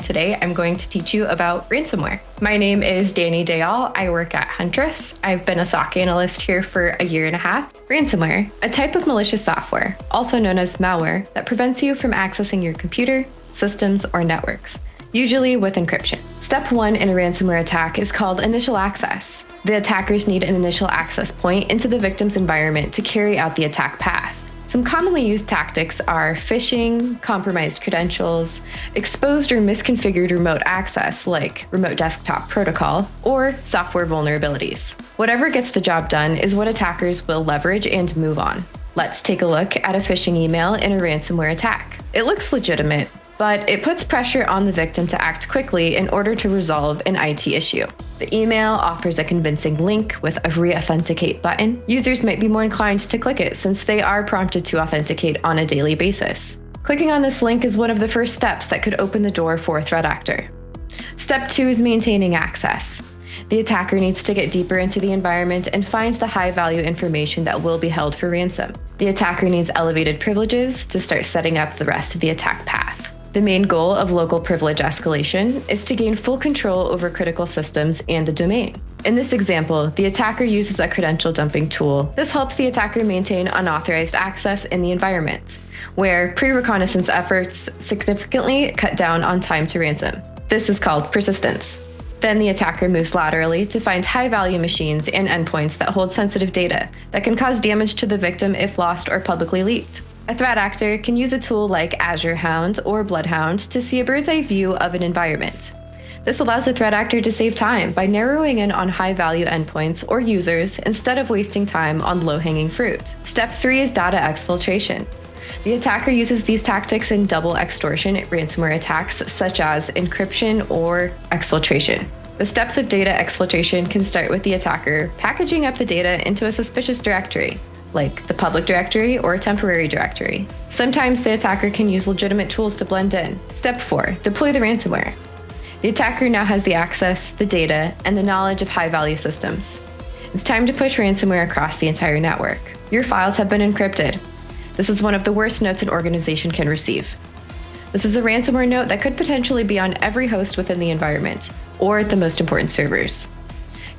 today I'm going to teach you about ransomware. My name is Danny Dayal. I work at Huntress. I've been a SOC analyst here for a year and a half. Ransomware, a type of malicious software, also known as malware, that prevents you from accessing your computer, systems, or networks, usually with encryption. Step 1 in a ransomware attack is called initial access. The attackers need an initial access point into the victim's environment to carry out the attack path. Some commonly used tactics are phishing, compromised credentials, exposed or misconfigured remote access like remote desktop protocol, or software vulnerabilities. Whatever gets the job done is what attackers will leverage and move on. Let's take a look at a phishing email in a ransomware attack. It looks legitimate, but it puts pressure on the victim to act quickly in order to resolve an IT issue. The email offers a convincing link with a re-authenticate button. Users might be more inclined to click it since they are prompted to authenticate on a daily basis. Clicking on this link is one of the first steps that could open the door for a threat actor. Step 2 is maintaining access. The attacker needs to get deeper into the environment and find the high-value information that will be held for ransom. The attacker needs elevated privileges to start setting up the rest of the attack path. The main goal of local privilege escalation is to gain full control over critical systems and the domain. In this example, the attacker uses a credential dumping tool. This helps the attacker maintain unauthorized access in the environment, where pre-reconnaissance efforts significantly cut down on time to ransom. This is called persistence. Then the attacker moves laterally to find high-value machines and endpoints that hold sensitive data that can cause damage to the victim if lost or publicly leaked. A threat actor can use a tool like Azure Hound or Bloodhound to see a bird's-eye view of an environment. This allows a threat actor to save time by narrowing in on high-value endpoints or users instead of wasting time on low-hanging fruit. Step 3 is data exfiltration. The attacker uses these tactics in double extortion ransomware attacks such as encryption or exfiltration. The steps of data exfiltration can start with the attacker packaging up the data into a suspicious directory, like the public directory or a temporary directory. Sometimes the attacker can use legitimate tools to blend in. Step 4, deploy the ransomware. The attacker now has the access, the data, and the knowledge of high-value systems. It's time to push ransomware across the entire network. Your files have been encrypted. This is one of the worst notes an organization can receive. This is a ransomware note that could potentially be on every host within the environment, or the most important servers.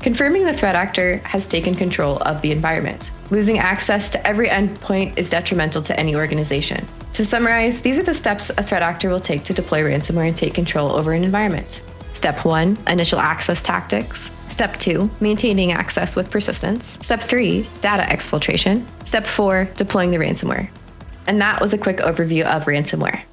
Confirming the threat actor has taken control of the environment. Losing access to every endpoint is detrimental to any organization. To summarize, these are the steps a threat actor will take to deploy ransomware and take control over an environment. Step 1, initial access tactics. Step 2, maintaining access with persistence. Step 3, data exfiltration. Step 4, deploying the ransomware. And that was a quick overview of ransomware.